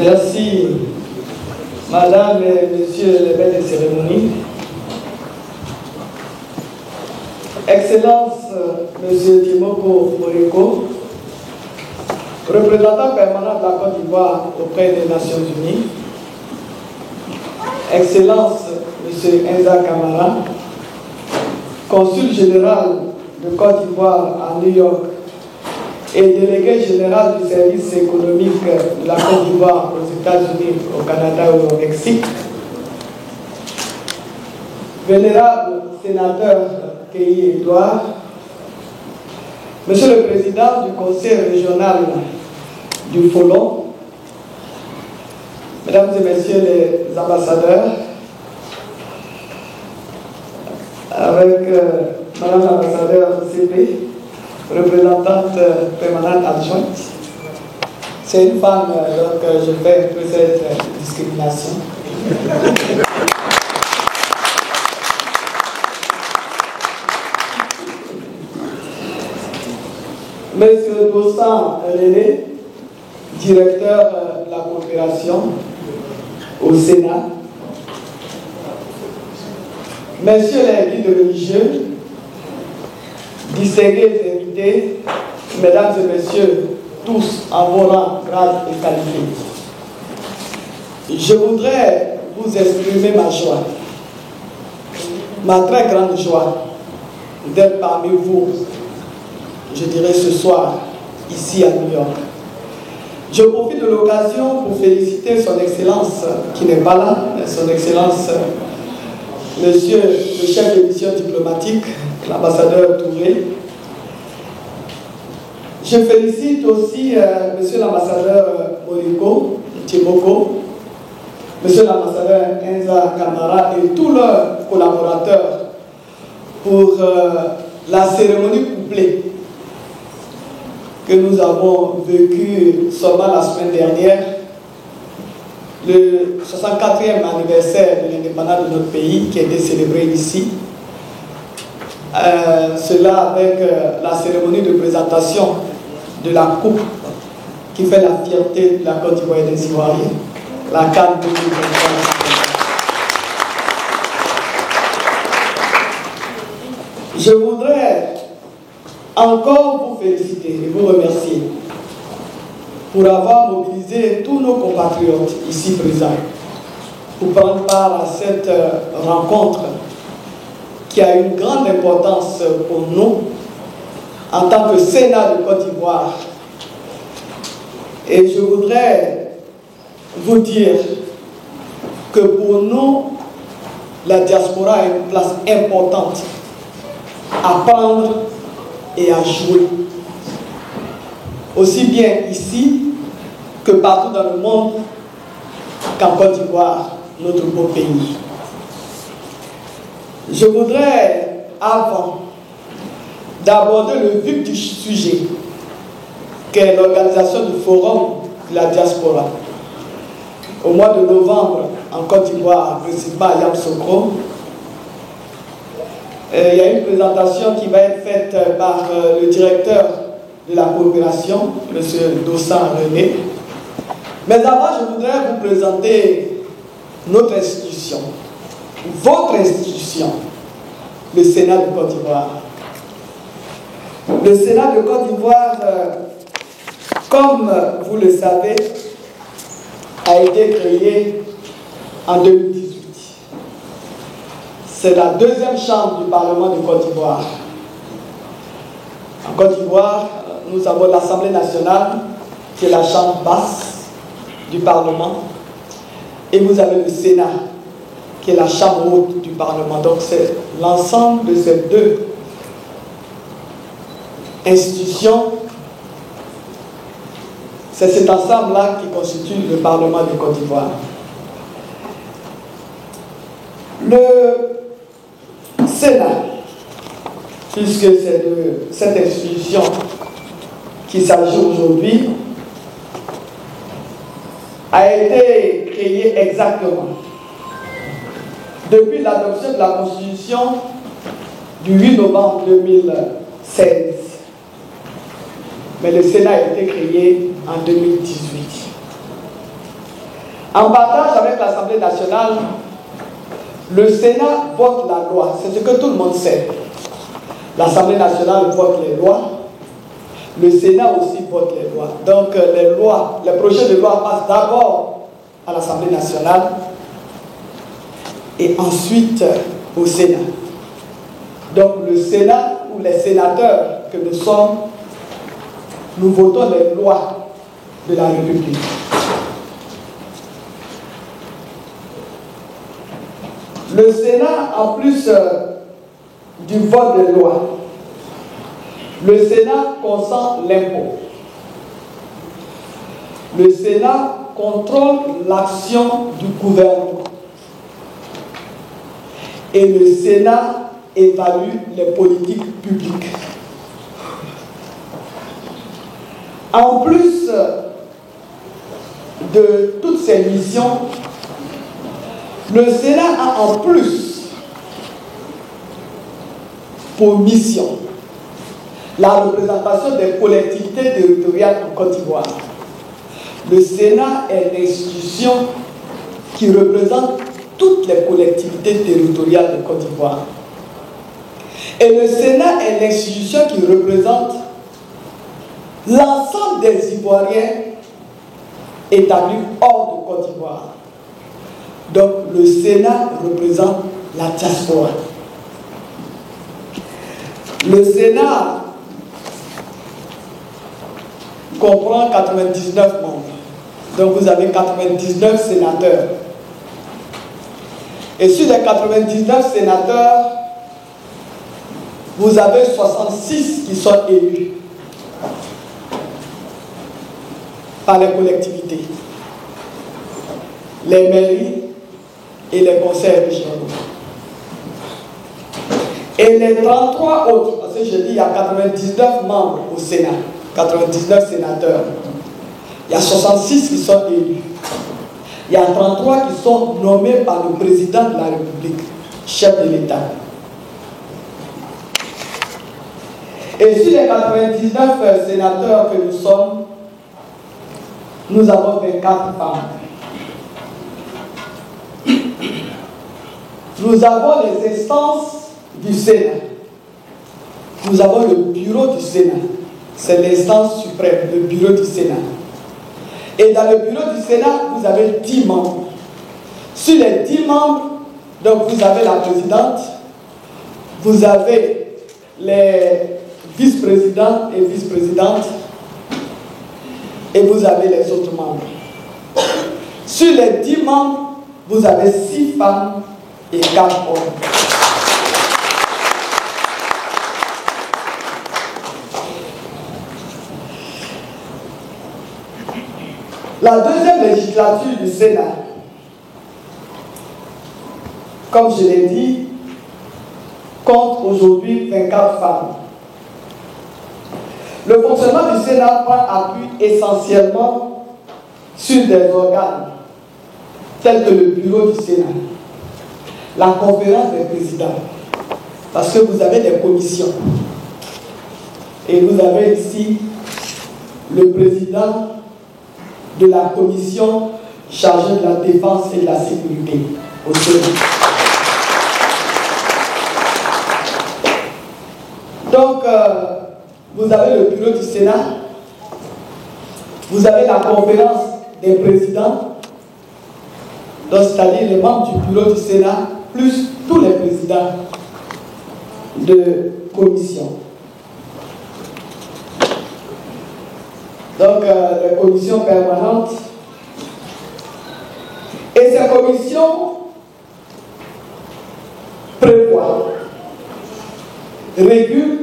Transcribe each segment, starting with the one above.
Merci, Madame et Monsieur les maîtres de cérémonie. Excellence, Monsieur Timoko Moriko, représentant permanent de la Côte d'Ivoire auprès des Nations Unies. Excellence, Monsieur Enza Camara, consul général de Côte d'Ivoire à New York et délégué général du service économique de la Côte d'Ivoire aux États-Unis, au Canada ou au Mexique. Vénérable sénateur Keyi Edouard, Monsieur le Président du Conseil régional du Folon, Mesdames et Messieurs les ambassadeurs, avec Madame l'ambassadeur CP, représentante permanente adjointe. C'est une femme, donc je fais un peu cette discrimination. Monsieur Dossan René, directeur de la coopération au Sénat. Messieurs les guides religieux, distingués invités, Mesdames et Messieurs, tous en vos rangs, grades et qualités. Je voudrais vous exprimer ma joie, ma très grande joie d'être parmi vous, je dirais ce soir, ici à New York. Je profite de l'occasion pour féliciter son Excellence, qui n'est pas là, son Excellence, Monsieur le chef de mission diplomatique, l'ambassadeur Touré. Je félicite aussi Monsieur l'ambassadeur Moriko, Timoko, Monsieur l'ambassadeur Enza Camara et tous leurs collaborateurs pour la cérémonie couplée que nous avons vécue seulement la semaine dernière, le 64e anniversaire de l'indépendance de notre pays qui a été célébré ici. Cela avec la cérémonie de présentation de la coupe qui fait la fierté de la Côte d'Ivoire et des Ivoiriens, la CAN 2023. Je voudrais encore vous féliciter et vous remercier pour avoir mobilisé tous nos compatriotes ici présents pour prendre part à cette rencontre qui a une grande importance pour nous en tant que Sénat de Côte d'Ivoire. Et je voudrais vous dire que pour nous, la diaspora a une place importante à prendre et à jouer, aussi bien ici que partout dans le monde, qu'en Côte d'Ivoire, notre beau pays. Je voudrais, avant d'aborder le vif du sujet, qu'est l'organisation du Forum de la diaspora, au mois de novembre en Côte d'Ivoire, précisément à Yamoussoukro, il y a une présentation qui va être faite par le directeur de la coopération, M. Dossan René. Mais avant, je voudrais vous présenter notre institution, votre institution, le Sénat de Côte d'Ivoire. Le Sénat de Côte d'Ivoire, comme vous le savez, a été créé en 2018. C'est la deuxième chambre du Parlement de Côte d'Ivoire. En Côte d'Ivoire, nous avons l'Assemblée nationale, qui est la chambre basse du Parlement, et vous avez le Sénat, qui est la chambre haute du Parlement. Donc c'est l'ensemble de ces deux institutions, c'est cet ensemble-là qui constitue le Parlement de Côte d'Ivoire. Le Sénat, puisque c'est de cette institution qu'il s'agit aujourd'hui, a été créé exactement depuis l'adoption de la Constitution du 8 novembre 2016. Mais le Sénat a été créé en 2018. En partage avec l'Assemblée nationale, le Sénat vote la loi. C'est ce que tout le monde sait. L'Assemblée nationale vote les lois. Le Sénat aussi vote les lois. Donc les projets de loi passent d'abord à l'Assemblée nationale et ensuite au Sénat. Donc le Sénat ou les sénateurs que nous sommes, nous votons les lois de la République. Le Sénat, en plus du vote des lois, le Sénat consent l'impôt. Le Sénat contrôle l'action du gouvernement. Et le Sénat évalue les politiques publiques. En plus de toutes ces missions, le Sénat a en plus pour mission la représentation des collectivités territoriales en Côte d'Ivoire. Le Sénat est l'institution qui représente toutes les collectivités territoriales de Côte d'Ivoire. Et le Sénat est l'institution qui représente l'ensemble des Ivoiriens établis hors de Côte d'Ivoire. Donc le Sénat représente la diaspora. Le Sénat comprend 99 membres. Donc vous avez 99 sénateurs. Et sur les 99 sénateurs, vous avez 66 qui sont élus par les collectivités, les mairies et les conseils régionaux. Et les 33 autres, parce que je dis il y a 99 membres au Sénat, 99 sénateurs. Il y a 66 qui sont élus. Il y a 33 qui sont nommés par le président de la République, chef de l'État. Et sur les 99 sénateurs que nous sommes, nous avons 24 femmes. Nous avons les instances du Sénat. Nous avons le bureau du Sénat. C'est l'instance suprême, le bureau du Sénat. Et dans le bureau du Sénat, vous avez 10 membres. Sur les 10 membres, donc vous avez la présidente, vous avez les vice-présidents et vice-présidentes, et vous avez les autres membres. Sur les 10 membres, vous avez 6 femmes et 4 hommes. La deuxième législature du Sénat, comme je l'ai dit, compte aujourd'hui 24 femmes. Le fonctionnement du Sénat prend appui essentiellement sur des organes tels que le bureau du Sénat, la conférence des présidents, parce que vous avez des commissions. Et vous avez ici le président de la commission chargée de la défense et de la sécurité au Sénat. Donc, vous avez le bureau du Sénat, vous avez la conférence des présidents, c'est-à-dire les membres du bureau du Sénat, plus tous les présidents de commission. Donc, les commissions permanentes. Et ces commissions prévoient, régulent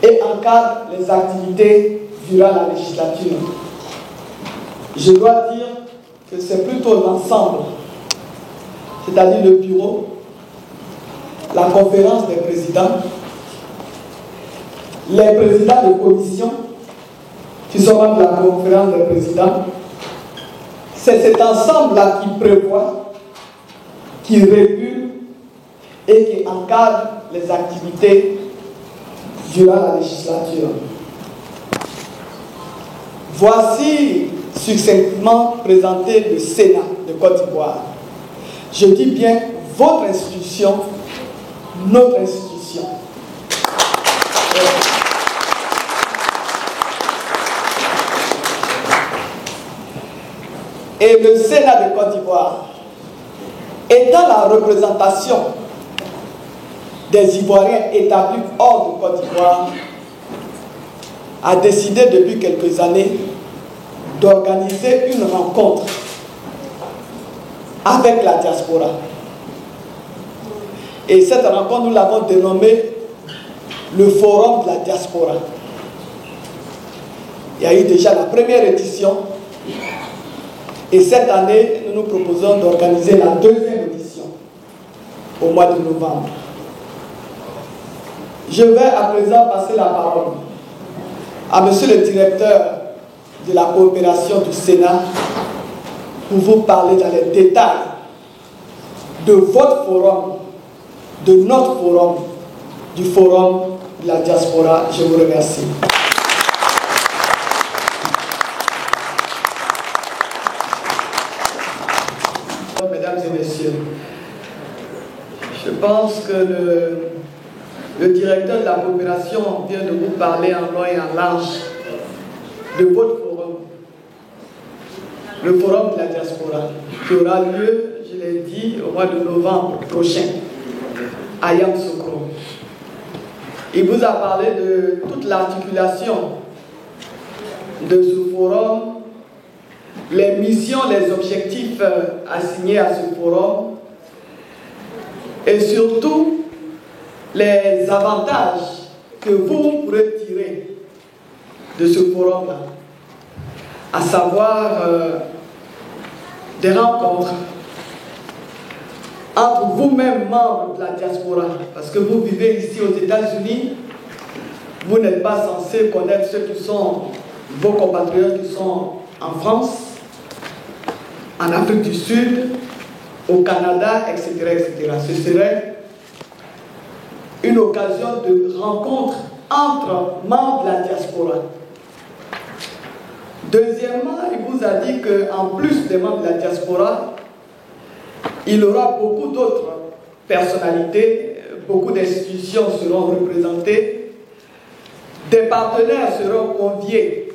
et encadrent les activités durant la législature. Je dois dire que c'est plutôt l'ensemble, c'est-à-dire le bureau, la conférence des présidents, les présidents de commission, qui sont membres de la conférence des présidents. C'est cet ensemble-là qui prévoit, qui régule et qui encadre les activités durant la législature. Voici succinctement présenter le Sénat de Côte d'Ivoire. Je dis bien votre institution, notre institution. Et le Sénat de Côte d'Ivoire, étant la représentation des Ivoiriens établis hors de Côte d'Ivoire, a décidé depuis quelques années d'organiser une rencontre avec la diaspora. Et cette rencontre, nous l'avons dénommée le Forum de la diaspora. Il y a eu déjà la première édition. Et cette année, nous nous proposons d'organiser la deuxième édition au mois de novembre. Je vais à présent passer la parole à monsieur le directeur de la coopération du Sénat pour vous parler dans les détails de votre forum, de notre forum, du forum de la diaspora. Je vous remercie. Mesdames et messieurs, je pense que le directeur de la coopération vient de vous parler en long et en large de votre forum, le forum de la diaspora, qui aura lieu, je l'ai dit, au mois de novembre prochain, à Yamoussoukro. Il vous a parlé de toute l'articulation de ce forum, les missions, les objectifs assignés à ce forum, et surtout les avantages que vous pourrez tirer de ce forum-là, à savoir des rencontres entre vous-même, membres de la diaspora, parce que vous vivez ici aux États-Unis, vous n'êtes pas censé connaître ceux qui sont vos compatriotes qui sont en France, en Afrique du Sud, au Canada, etc., etc. Ce serait une occasion de rencontre entre membres de la diaspora. Deuxièmement, il vous a dit qu'en plus des membres de la diaspora, il y aura beaucoup d'autres personnalités, beaucoup d'institutions seront représentées, des partenaires seront conviés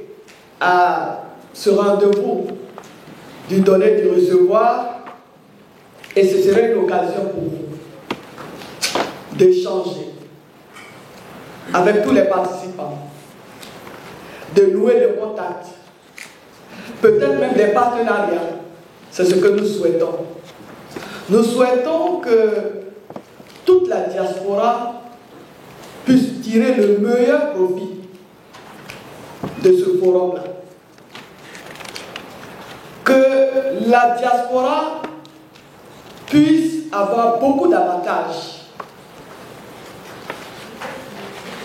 à ce rendez-vous du donner, du recevoir, et ce serait une occasion pour vous d'échanger avec tous les participants, de nouer le contact, peut-être même des partenariats. C'est ce que nous souhaitons. Nous souhaitons que toute la diaspora puisse tirer le meilleur profit de ce forum-là. Que la diaspora puisse avoir beaucoup d'avantages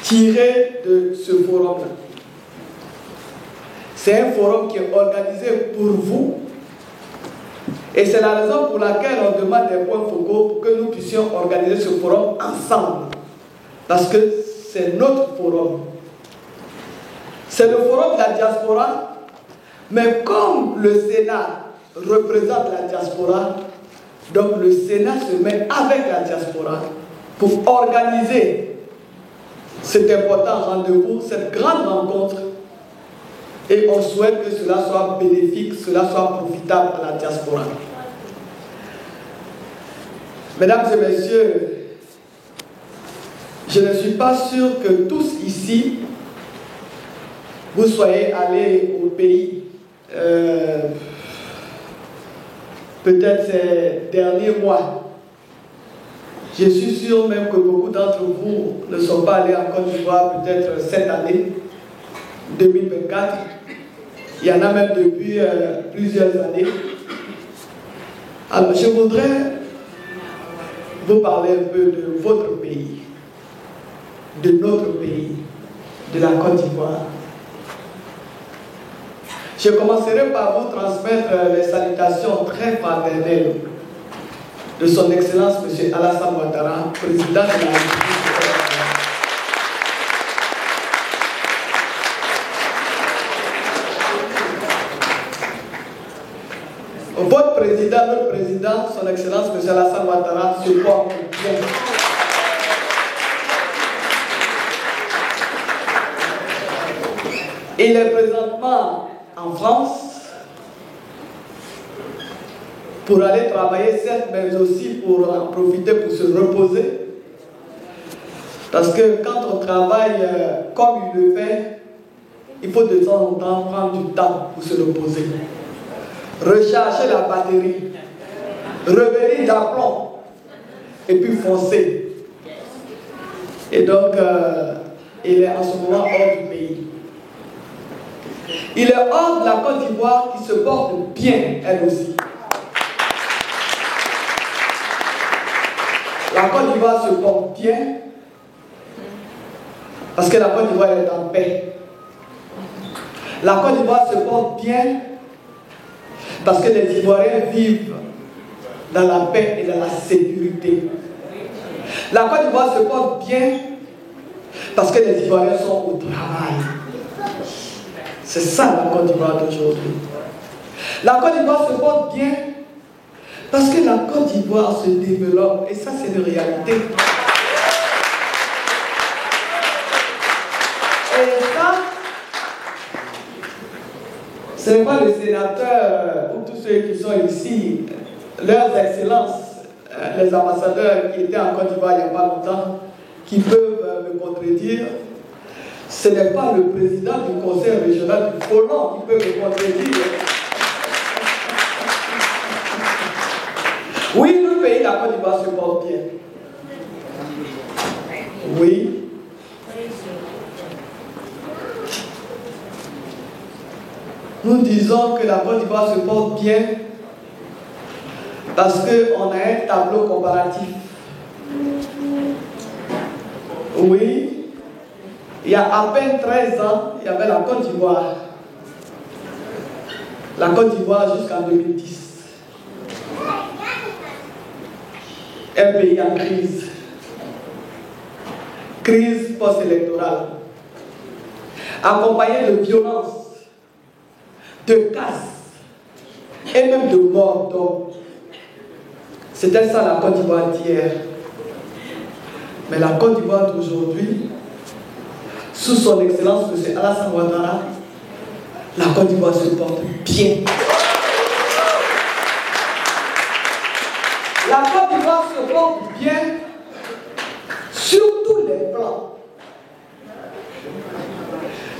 tirés de ce forum-là. C'est un forum qui est organisé pour vous. Et c'est la raison pour laquelle on demande des points focaux pour que nous puissions organiser ce forum ensemble. Parce que c'est notre forum. C'est le forum de la diaspora, mais comme le Sénat représente la diaspora, donc le Sénat se met avec la diaspora pour organiser cet important rendez-vous, cette grande rencontre. Et on souhaite que cela soit bénéfique, cela soit profitable à la diaspora. Mesdames et messieurs, je ne suis pas sûr que tous ici, vous soyez allés au pays, peut-être ces derniers mois. Je suis sûr même que beaucoup d'entre vous ne sont pas allés en Côte d'Ivoire peut-être cette année, 2024. Il y en a même depuis plusieurs années. Alors, je voudrais vous parler un peu de votre pays, de notre pays, de la Côte d'Ivoire. Je commencerai par vous transmettre les salutations très fraternelles de son Excellence M. Alassane Ouattara, président de la République. Votre président, notre président, son Excellence, M. Alassane Ouattara, se porte bien. Il est présentement en France pour aller travailler, certes, mais aussi pour en profiter pour se reposer. Parce que quand on travaille comme il le fait, il faut de temps en temps prendre du temps pour se reposer. Recharger la batterie, revenir d'aplomb et puis foncer. Et donc, il est en ce moment hors du pays. Il est hors de la Côte d'Ivoire qui se porte bien, elle aussi. La Côte d'Ivoire se porte bien parce que la Côte d'Ivoire est en paix. La Côte d'Ivoire se porte bien parce que les Ivoiriens vivent dans la paix et dans la sécurité. La Côte d'Ivoire se porte bien parce que les Ivoiriens sont au travail. C'est ça la Côte d'Ivoire d'aujourd'hui. La Côte d'Ivoire se porte bien parce que la Côte d'Ivoire se développe et ça c'est une réalité. Et ça, ce n'est pas les sénateurs ou tous ceux qui sont ici, leurs excellences, les ambassadeurs qui étaient en Côte d'Ivoire il n'y a pas longtemps, qui peuvent me contredire. Ce n'est pas le président du conseil régional du Pôle-Nord qui peut me contredire. Oui, le pays, la Côte d'Ivoire se porte bien. Oui. Nous disons que la Côte d'Ivoire se porte bien parce qu'on a un tableau comparatif. Oui. Il y a à peine 13 ans, il y avait la Côte d'Ivoire. La Côte d'Ivoire jusqu'en 2010. Un pays en crise. Crise post-électorale. Accompagnée de violence, de casse et même de mort d'hommes. C'était ça la Côte d'Ivoire d'hier. Mais la Côte d'Ivoire d'aujourd'hui, sous son Excellence, M. Alassane Ouattara, la Côte d'Ivoire se porte bien. La Côte d'Ivoire se porte bien sur tous les plans.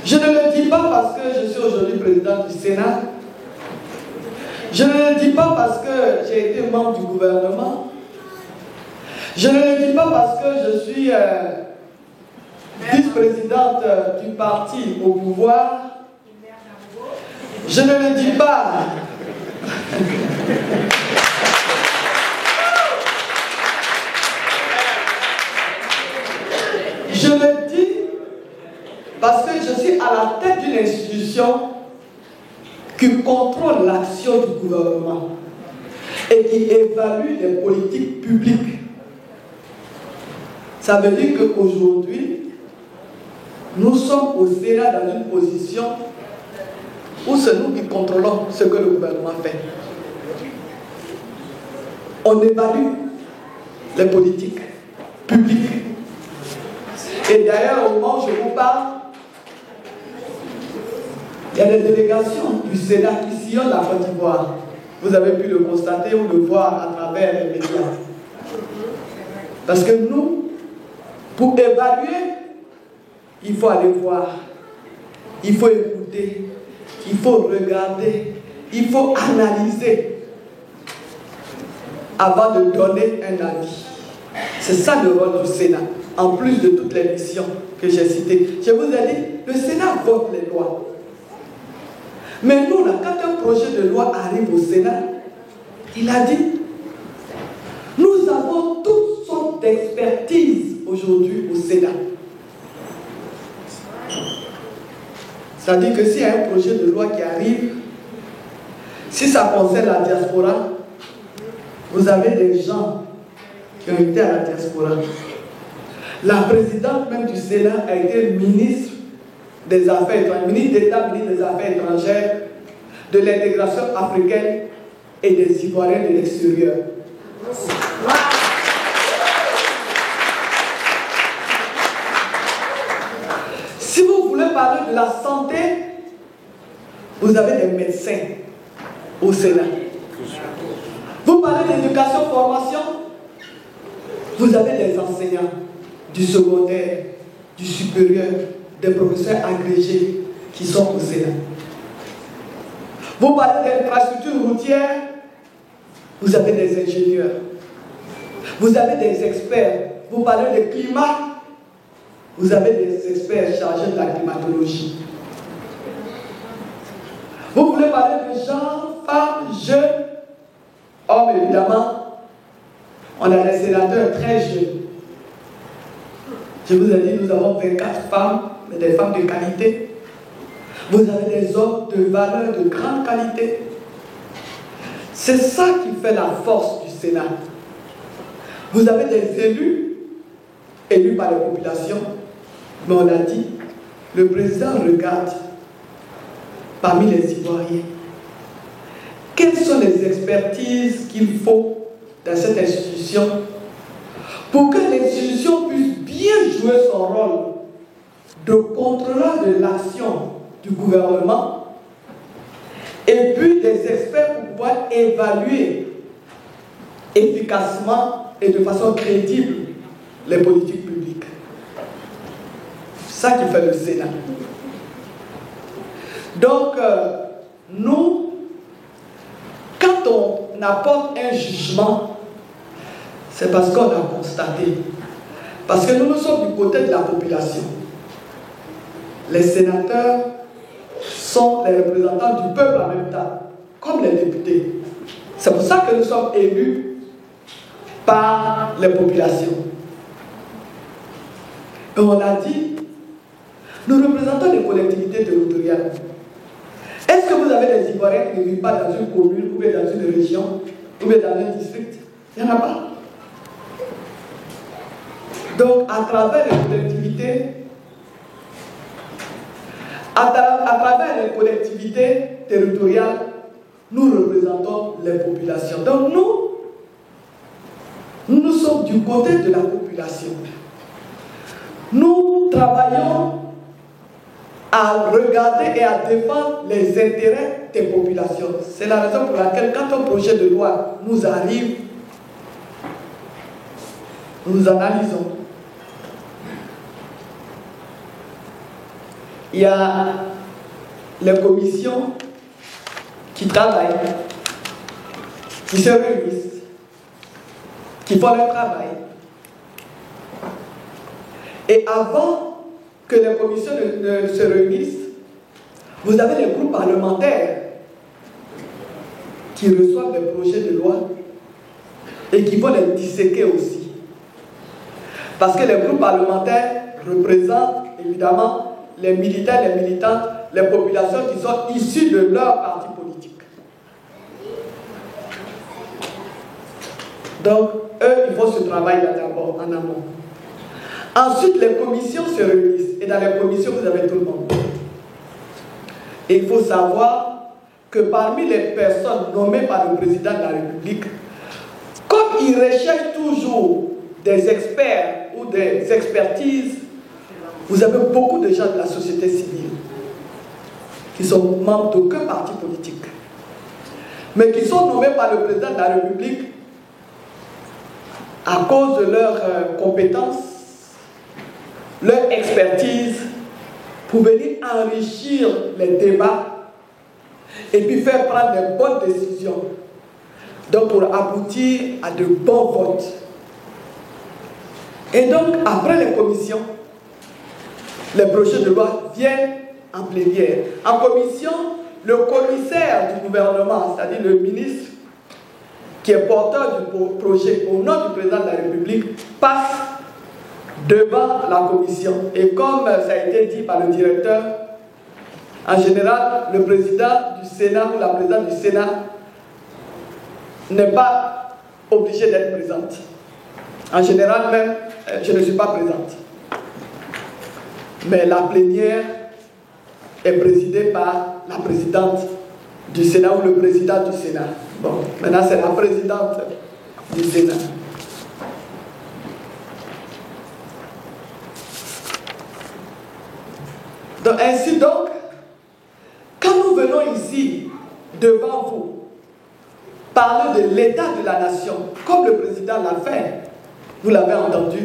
Je ne le dis pas parce que je suis aujourd'hui président du Sénat. Je ne le dis pas parce que j'ai été membre du gouvernement. Je ne le dis pas parce que je suis vice-présidente du parti au pouvoir. Je ne le dis pas. Je le dis parce que je suis à la tête d'une institution qui contrôle l'action du gouvernement et qui évalue les politiques publiques. Ça veut dire qu'aujourd'hui, nous sommes au Sénat dans une position où c'est nous qui contrôlons ce que le gouvernement fait. On évalue les politiques publiques. Et d'ailleurs, au moment où je vous parle, il y a des délégations du Sénat qui sillonnent la Côte d'Ivoire. Vous avez pu le constater ou le voir à travers les médias. Parce que nous, pour évaluer, il faut aller voir, il faut écouter, il faut regarder, il faut analyser avant de donner un avis. C'est ça le rôle du Sénat, en plus de toutes les missions que j'ai citées. Je vous ai dit, le Sénat vote les lois. Mais nous, là, quand un projet de loi arrive au Sénat, il a dit, nous avons toutes sortes d'expertise aujourd'hui au Sénat. C'est-à-dire que s'il y a un projet de loi qui arrive, si ça concerne la diaspora, vous avez des gens qui ont été à la diaspora. La présidente même du Sénat a été ministre des Affaires étrangères, ministre d'État, ministre des Affaires étrangères, de l'intégration africaine et des Ivoiriens de l'extérieur. Si vous voulez parler de la santé, vous avez des médecins au Sénat. Vous parlez d'éducation, formation, vous avez des enseignants du secondaire, du supérieur, des professeurs agrégés qui sont au Sénat. Vous parlez d'infrastructures routières, vous avez des ingénieurs. Vous avez des experts. Vous parlez de climat, vous avez des experts chargés de la climatologie. Vous voulez parler de gens, femmes, jeunes, hommes évidemment. On a des sénateurs très jeunes. Je vous ai dit, nous avons 24 femmes, mais des femmes de qualité. Vous avez des hommes de valeur, de grande qualité. C'est ça qui fait la force du Sénat. Vous avez des élus, élus par la population, mais on l'a dit, le président regarde parmi les Ivoiriens. Quelles sont les expertises qu'il faut dans cette institution pour que l'institution puisse bien jouer son rôle de contrôleur de l'action du gouvernement et puis des experts pour pouvoir évaluer efficacement et de façon crédible les politiques publiques. C'est ça qui fait le Sénat. Donc, nous, quand on apporte un jugement, c'est parce qu'on a constaté. Parce que nous sommes du côté de la population. Les sénateurs sont les représentants du peuple en même temps, comme les députés. C'est pour ça que nous sommes élus par les populations. Et on a dit, nous représentons les collectivités territoriales. Est-ce que vous avez des Ivoiriens qui ne vivent pas dans une commune, ou bien dans une région, ou bien dans un district? Il n'y en a pas. Donc, à travers les collectivités territoriales, nous représentons les populations. Donc, nous sommes du côté de la population. Nous travaillons à regarder et à défendre les intérêts des populations. C'est la raison pour laquelle, quand un projet de loi nous arrive, nous analysons. Il y a les commissions qui travaillent, qui se réunissent, qui font leur travail. Et avant que les commissions ne se réunissent, vous avez les groupes parlementaires qui reçoivent les projets de loi et qui vont les disséquer aussi. Parce que les groupes parlementaires représentent évidemment les militants, les militantes, les populations qui sont issues de leur parti politique. Donc, eux, ils font ce travail-là d'abord, en amont. Ensuite, les commissions se réunissent. Et dans les commissions, vous avez tout le monde. Et il faut savoir que parmi les personnes nommées par le président de la République, comme il recherche toujours des experts ou des expertises, vous avez beaucoup de gens de la société civile qui sont membres d'aucun parti politique, mais qui sont nommés par le président de la République à cause de leurs compétences, leur expertise, pour venir enrichir les débats et puis faire prendre les bonnes décisions. Donc pour aboutir à de bons votes. Et donc après les commissions, les projets de loi viennent en plénière. En commission, le commissaire du gouvernement, c'est-à-dire le ministre qui est porteur du projet au nom du président de la République, passe devant la commission. Et comme ça a été dit par le directeur, en général, le président du Sénat ou la présidente du Sénat n'est pas obligé d'être présente. En général même, je ne suis pas présente. Mais la plénière est présidée par la présidente du Sénat ou le président du Sénat. Bon, maintenant c'est la présidente du Sénat. Donc, ainsi donc, quand nous venons ici, devant vous, parler de l'état de la nation, comme le président l'a fait, vous l'avez entendu,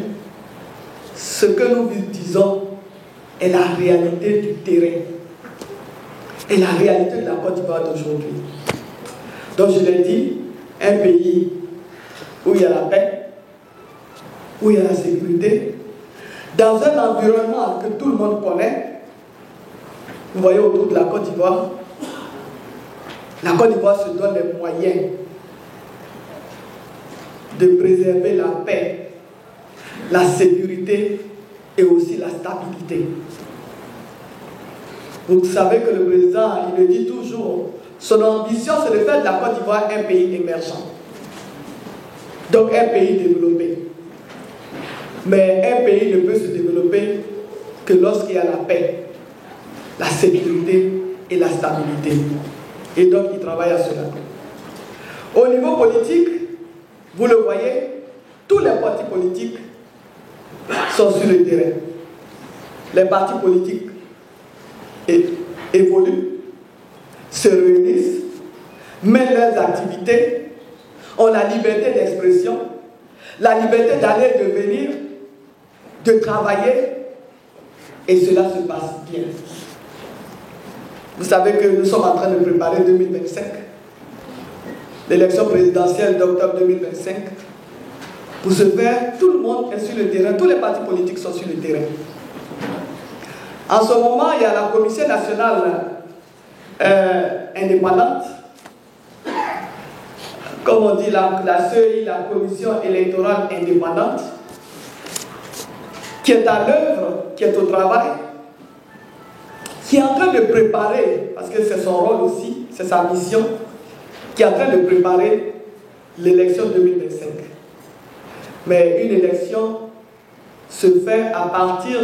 ce que nous disons est la réalité du terrain, est la réalité de la Côte d'Ivoire d'aujourd'hui. Donc je l'ai dit, un pays où il y a la paix, où il y a la sécurité, dans un environnement que tout le monde connaît. Vous voyez autour de la Côte d'Ivoire, la Côte d'Ivoire se donne les moyens de préserver la paix, la sécurité et aussi la stabilité. Vous savez que le président, il le dit toujours, son ambition c'est de faire de la Côte d'Ivoire un pays émergent. Donc un pays développé. Mais un pays ne peut se développer que lorsqu'il y a la paix, la sécurité et la stabilité. Et donc il travaille à cela. Au niveau politique, vous le voyez, tous les partis politiques sont sur le terrain. Les partis politiques évoluent, se réunissent, mènent leurs activités, ont la liberté d'expression, la liberté d'aller et de venir, de travailler, et cela se passe bien. Vous savez que nous sommes en train de préparer 2025, l'élection présidentielle d'octobre 2025. Pour ce faire, tout le monde est sur le terrain, tous les partis politiques sont sur le terrain. En ce moment, il y a la Commission nationale indépendante, comme on dit la CEI, la Commission électorale indépendante, qui est à l'œuvre, qui est au travail, qui est en train de préparer, parce que c'est son rôle aussi, c'est sa mission, qui est en train de préparer l'élection 2025. Mais une élection se fait à partir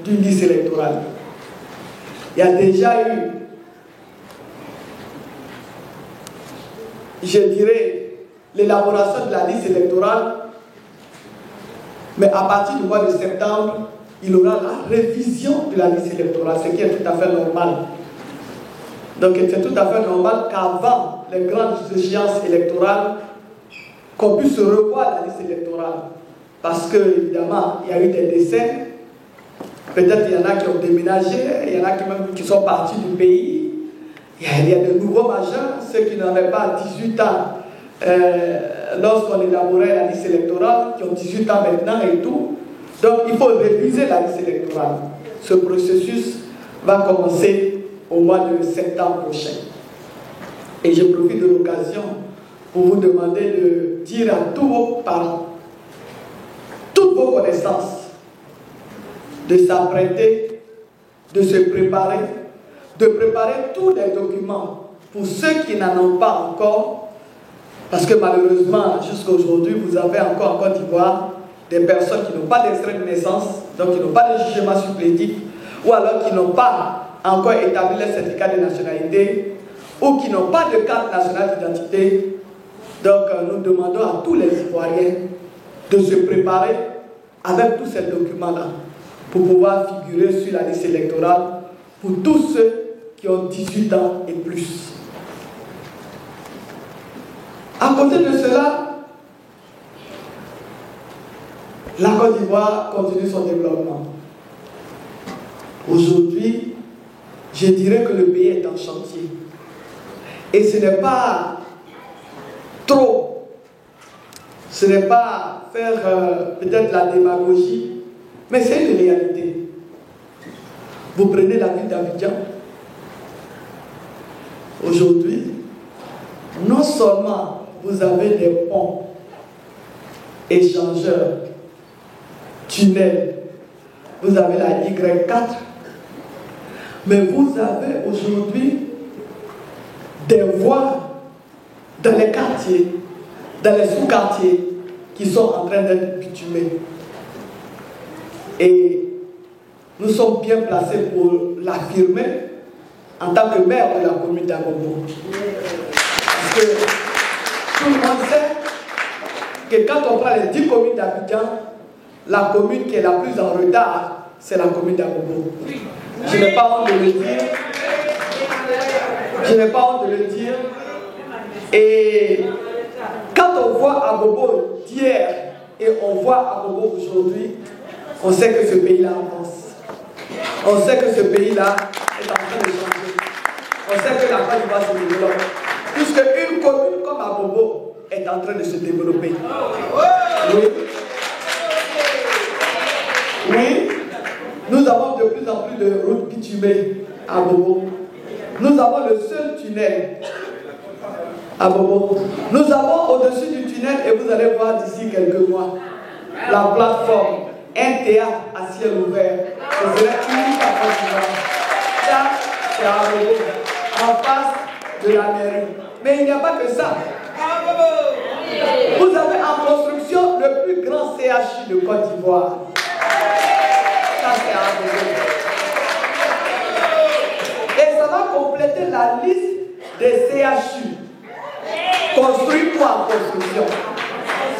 d'une liste électorale. Il y a déjà eu, je dirais, l'élaboration de la liste électorale, mais à partir du mois de septembre, il y aura la révision de la liste électorale, ce qui est tout à fait normal. Donc c'est tout à fait normal qu'avant les grandes échéances électorales, qu'on puisse revoir la liste électorale. Parce que, évidemment, il y a eu des décès. Peut-être il y en a qui ont déménagé, il y en a qui sont partis du pays. Il y a de nouveaux majeurs, ceux qui n'avaient pas 18 ans lorsqu'on élaborait la liste électorale, qui ont 18 ans maintenant et tout. Donc il faut réviser la liste électorale. Ce processus va commencer au mois de septembre prochain. Et je profite de l'occasion pour vous demander de dire à tous vos parents, toutes vos connaissances, de s'apprêter, de se préparer, de préparer tous les documents pour ceux qui n'en ont pas encore, parce que malheureusement, jusqu'à aujourd'hui, vous avez encore en Côte d'Ivoire des personnes qui n'ont pas d'extrait de naissance, donc qui n'ont pas de jugement supplétif, ou alors qui n'ont pas encore établi leur certificat de nationalité, ou qui n'ont pas de carte nationale d'identité. Donc nous demandons à tous les Ivoiriens de se préparer avec tous ces documents-là pour pouvoir figurer sur la liste électorale pour tous ceux qui ont 18 ans et plus. À côté de cela, la Côte d'Ivoire continue son développement. Aujourd'hui, je dirais que le pays est en chantier. Et ce n'est pas trop, ce n'est pas faire peut-être la démagogie, mais c'est une réalité. Vous prenez la ville d'Abidjan. Aujourd'hui, non seulement vous avez des ponts, échangeurs, tunnels, vous avez la Y4, mais vous avez aujourd'hui des voies dans les quartiers, dans les sous-quartiers qui sont en train d'être bitumés. Et nous sommes bien placés pour l'affirmer en tant que maire de la commune d'Abobo. Parce que tout le monde sait que quand on prend les 10 communes d'Abidjan, la commune qui est la plus en retard, c'est la commune d'Abobo. Je n'ai pas honte de le dire. Je n'ai pas honte de le dire. Et quand on voit Abobo d'hier et on voit Abobo aujourd'hui, on sait que ce pays-là avance. On sait que ce pays-là est en train de changer. On sait que la Côte d'Ivoire se développe. Puisque une commune comme Abobo est en train de se développer. Oui. Oui. Nous avons de plus en plus de routes bitumées à Abobo. Nous avons le seul tunnel à Abobo. Nous avons au-dessus du tunnel, et vous allez voir d'ici quelques mois, la plateforme, un théâtre à ciel ouvert. Ce serait unique à Côte d'Ivoire. Ça, c'est à Abobo, en face de la mairie. Mais il n'y a pas que ça. Vous avez en construction le plus grand CHU de Côte d'Ivoire. Ça, c'est à Abobo. Et ça va compléter la liste des CHU construits ou en construction.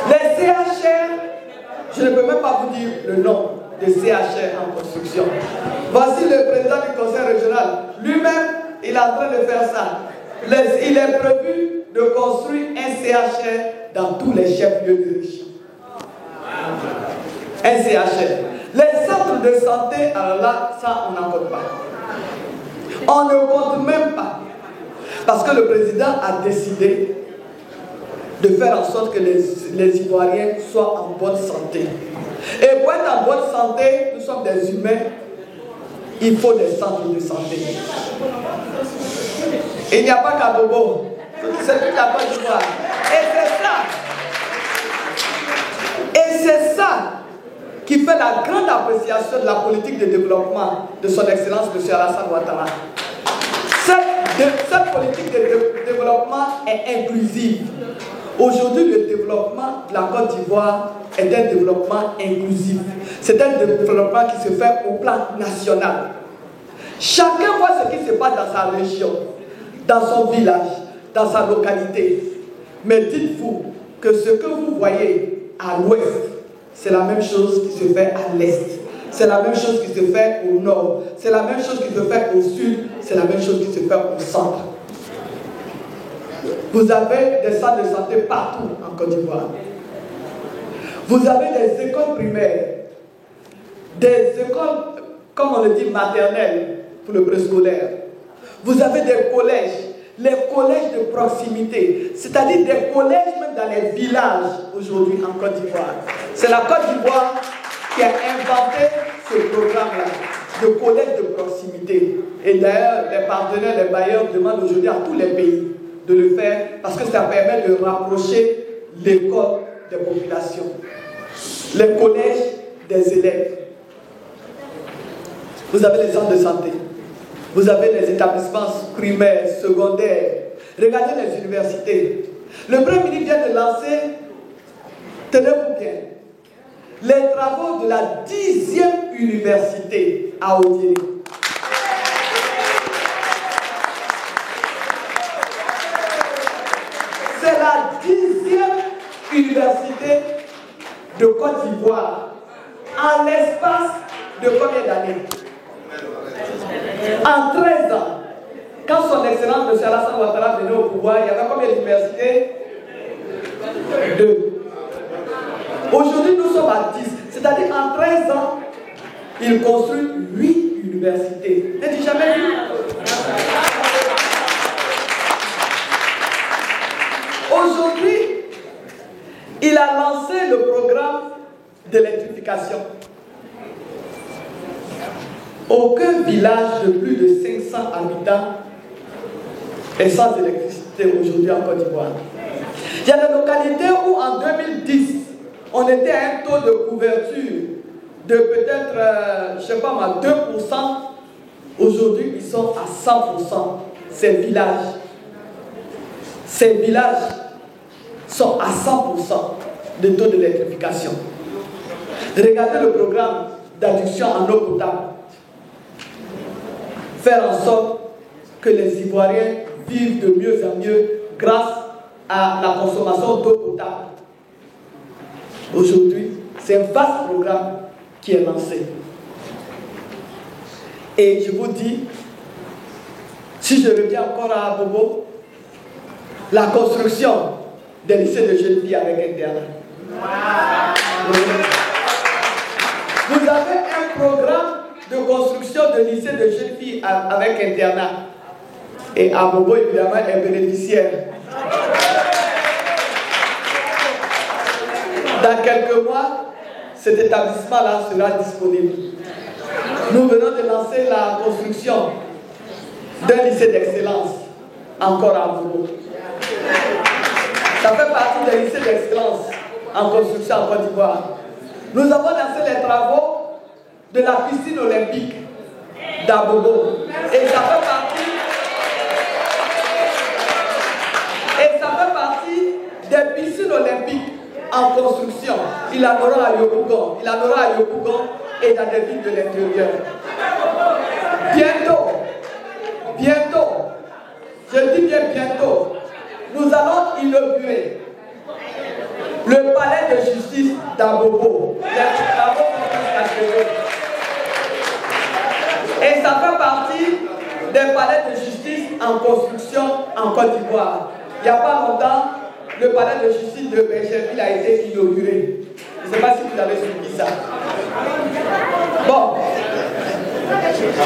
Les CHR, je ne peux même pas vous dire le nom de CHR en construction. Voici le président du conseil régional. Lui-même, il est en train de faire ça. Il est prévu de construire un CHR dans tous les chefs-lieux de région. Un CHR. Les centres de santé, alors là, ça, on n'en compte pas. On ne compte même pas. Parce que le président a décidé de faire en sorte que les Ivoiriens soient en bonne santé. Et pour être en bonne santé, nous sommes des humains, il faut des centres de santé. Il n'y a pas qu'à Bobo, c'est toute la Côte d'Ivoire. Et c'est ça qui fait la grande appréciation de la politique de développement de son Excellence M. Alassane Ouattara. Cette politique de développement est inclusive. Aujourd'hui, le développement de la Côte d'Ivoire est un développement inclusif. C'est un développement qui se fait au plan national. Chacun voit ce qui se passe dans sa région, dans son village, dans sa localité. Mais dites-vous que ce que vous voyez à l'ouest, c'est la même chose qui se fait à l'est. C'est la même chose qui se fait au nord. C'est la même chose qui se fait au sud. C'est la même chose qui se fait au centre. Vous avez des centres de santé partout en Côte d'Ivoire. Vous avez des écoles primaires, des écoles, comme on le dit, maternelles pour le préscolaire. Vous avez des collèges, les collèges de proximité, c'est-à-dire des collèges même dans les villages aujourd'hui en Côte d'Ivoire. C'est la Côte d'Ivoire qui a inventé ce programme-là, de collège de proximité. Et d'ailleurs, les partenaires, les bailleurs demandent aujourd'hui à tous les pays de le faire parce que ça permet de rapprocher l'école des populations, les collèges des élèves. Vous avez les centres de santé, vous avez les établissements primaires, secondaires, regardez les universités. Le Premier ministre vient de lancer, tenez-vous bien, les travaux de la 10e université à Odié. C'est la 10e université de Côte d'Ivoire en l'espace de combien d'années? En 13 ans. Quand son excellence M. Alassane Ouattara venait au pouvoir, il y avait combien d'universités? 2. Aujourd'hui, nous sommes à 10. C'est-à-dire en 13 ans, il construit 8 universités. N'as-tu jamais vu? Aujourd'hui, il a lancé le programme d'électrification. Aucun village de plus de 500 habitants est sans électricité aujourd'hui en Côte d'Ivoire. Il y a des localités où en 2010, on était à un taux de couverture de peut-être, je ne sais pas moi, 2%. Aujourd'hui, ils sont à 100%. Ces villages sont à 100% de taux d'électrification. Regardez le programme d'adduction en eau potable. Faire en sorte que les Ivoiriens vivent de mieux en mieux grâce à la consommation d'eau potable. Aujourd'hui, c'est un vaste programme qui est lancé. Et je vous dis, si je reviens encore à Abobo, la construction des lycées de jeunes filles avec internat. Vous avez un programme de construction de lycées de jeunes filles avec internat. Et Abobo, évidemment, est bénéficiaire. Dans quelques mois, cet établissement-là sera disponible. Nous venons de lancer la construction d'un lycée d'excellence, encore à Abobo. Ça fait partie des lycées d'excellence en construction en Côte d'Ivoire. Nous avons lancé les travaux de la piscine olympique d'Abobo. Et ça fait partie des piscines olympiques en construction. Il en aura à Yopougon, et dans des villes de l'intérieur. Bientôt, je dis bien bientôt, nous allons inaugurer le palais de justice d'Abobo. Les travaux sont achevés. Et ça fait partie des palais de justice en construction en Côte d'Ivoire. Il n'y a pas longtemps, le palais de justice de Bécherville a été inauguré. Je ne sais pas si vous avez suivi ça. Bon.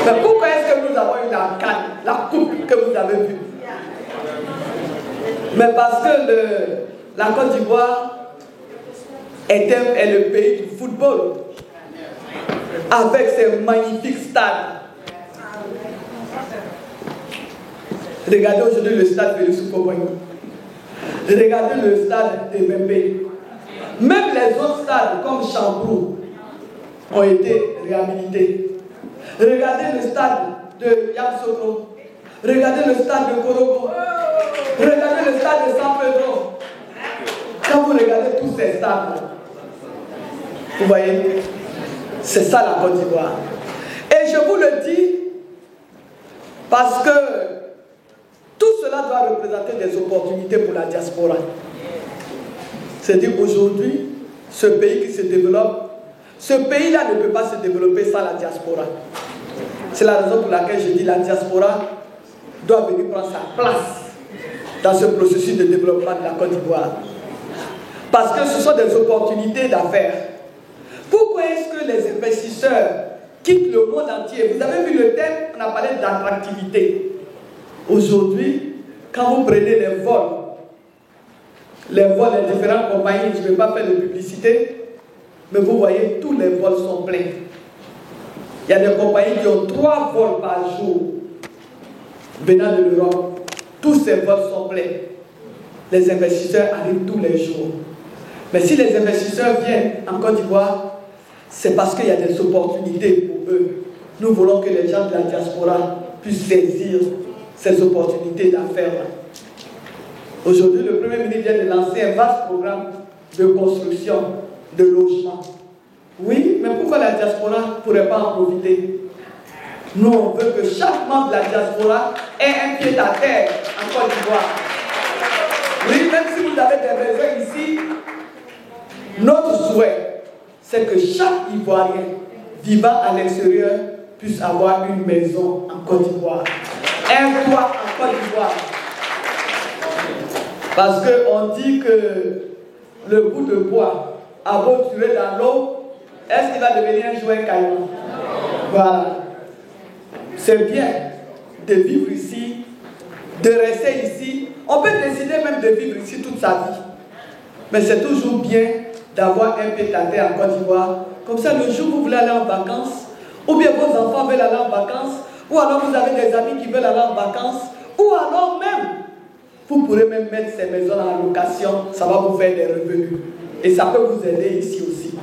Mais pourquoi est-ce que nous avons eu la canne, la coupe que vous avez vue? Mais parce que la Côte d'Ivoire est le pays du football, avec ses magnifiques stades. Regardez aujourd'hui le stade de Youssoufou. Regardez le stade de Bembé. Même les autres stades comme Chambrou ont été réhabilités. Regardez le stade de Yamoussoukro. Regardez le stade de Korogo. Regardez le stade de San Pedro. Quand vous regardez tous ces stades, vous voyez, c'est ça la Côte d'Ivoire. Et je vous le dis parce que tout cela doit représenter des opportunités pour la diaspora. C'est-à-dire qu'aujourd'hui, ce pays qui se développe, ce pays-là ne peut pas se développer sans la diaspora. C'est la raison pour laquelle je dis que la diaspora doit venir prendre sa place dans ce processus de développement de la Côte d'Ivoire. Parce que ce sont des opportunités d'affaires. Pourquoi est-ce que les investisseurs quittent le monde entier? Vous avez vu le thème, on a parlé d'attractivité. Aujourd'hui, quand vous prenez les différentes compagnies, je ne vais pas faire de publicité, mais vous voyez, tous les vols sont pleins. Il y a des compagnies qui ont 3 vols par jour venant de l'Europe. Tous ces vols sont pleins. Les investisseurs arrivent tous les jours. Mais si les investisseurs viennent en Côte d'Ivoire, c'est parce qu'il y a des opportunités pour eux. Nous voulons que les gens de la diaspora puissent saisir ces opportunités d'affaires. Aujourd'hui, le Premier ministre vient de lancer un vaste programme de construction de logements. Oui, mais pourquoi la diaspora ne pourrait pas en profiter? Nous, on veut que chaque membre de la diaspora ait un pied à terre en Côte d'Ivoire. Oui, même si vous avez des besoins ici, notre souhait, c'est que chaque Ivoirien vivant à l'extérieur puisse avoir une maison en Côte d'Ivoire. Un toit en Côte d'Ivoire. Parce qu'on dit que le bout de bois a beau tirer dans l'eau, est-ce qu'il va devenir un jouet caillou? Voilà. C'est bien de vivre ici, de rester ici. On peut décider même de vivre ici toute sa vie. Mais c'est toujours bien d'avoir un pied à terre en Côte d'Ivoire. Comme ça, le jour où vous voulez aller en vacances, ou bien vos enfants veulent aller en vacances, ou alors vous avez des amis qui veulent aller en vacances, ou alors même, vous pourrez même mettre ces maisons en location, ça va vous faire des revenus. Et ça peut vous aider ici aussi.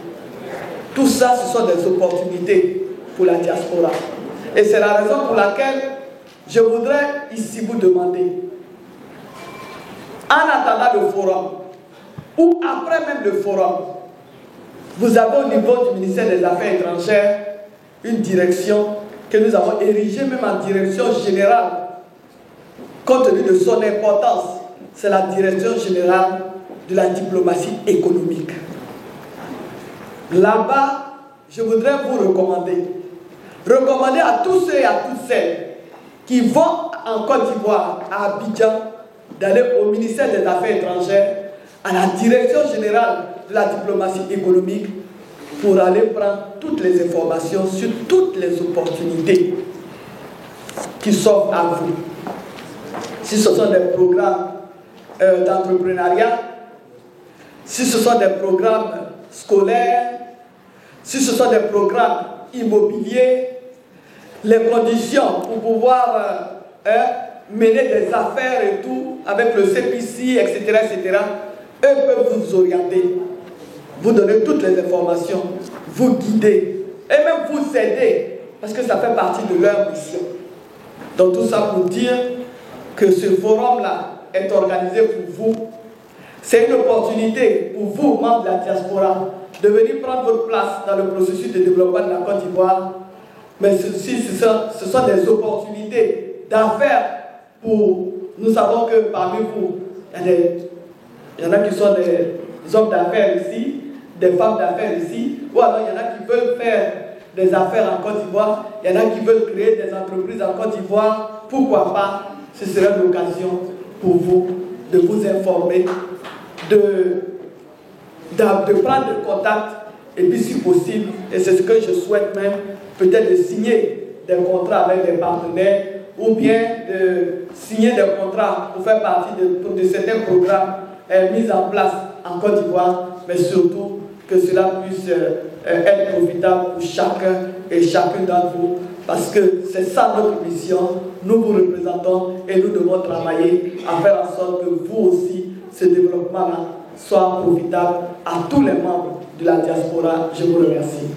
Tout ça, ce sont des opportunités pour la diaspora. Et c'est la raison pour laquelle je voudrais ici vous demander, en attendant le forum, ou après même le forum, vous avez au niveau du ministère des Affaires étrangères une direction que nous avons érigée même en direction générale compte tenu de son importance, c'est la direction générale de la diplomatie économique. Là-bas, je voudrais vous recommander à tous ceux et à toutes celles qui vont en Côte d'Ivoire, à Abidjan, d'aller au ministère des Affaires étrangères, à la direction générale de la diplomatie économique, pour aller prendre toutes les informations sur toutes les opportunités qui s'offrent à vous. Si ce sont des programmes d'entrepreneuriat, si ce sont des programmes scolaires, si ce sont des programmes immobiliers, les conditions pour pouvoir mener des affaires et tout, avec le CPC, etc., eux peuvent vous orienter, vous donner toutes les informations, vous guider, et même vous aider, parce que ça fait partie de leur mission. Donc tout ça pour dire que ce forum-là est organisé pour vous. C'est une opportunité pour vous, membres de la diaspora, de venir prendre votre place dans le processus de développement de la Côte d'Ivoire. Mais ceci, ce sont des opportunités d'affaires pour... Nous savons que parmi vous, il y en a qui sont des hommes d'affaires ici, des femmes d'affaires ici, ou alors il y en a qui veulent faire des affaires en Côte d'Ivoire, il y en a qui veulent créer des entreprises en Côte d'Ivoire. Pourquoi pas? Ce serait l'occasion pour vous de vous informer, de prendre contact, et puis si possible, et c'est ce que je souhaite même, peut-être de signer des contrats avec des partenaires, ou bien de signer des contrats pour faire partie de certains programmes mis en place en Côte d'Ivoire, mais surtout que cela puisse être profitable pour chacun et chacune d'entre vous, parce que c'est ça notre mission. Nous vous représentons et nous devons travailler à faire en sorte que vous aussi, ce développement-là soit profitable à tous les membres de la diaspora. Je vous remercie.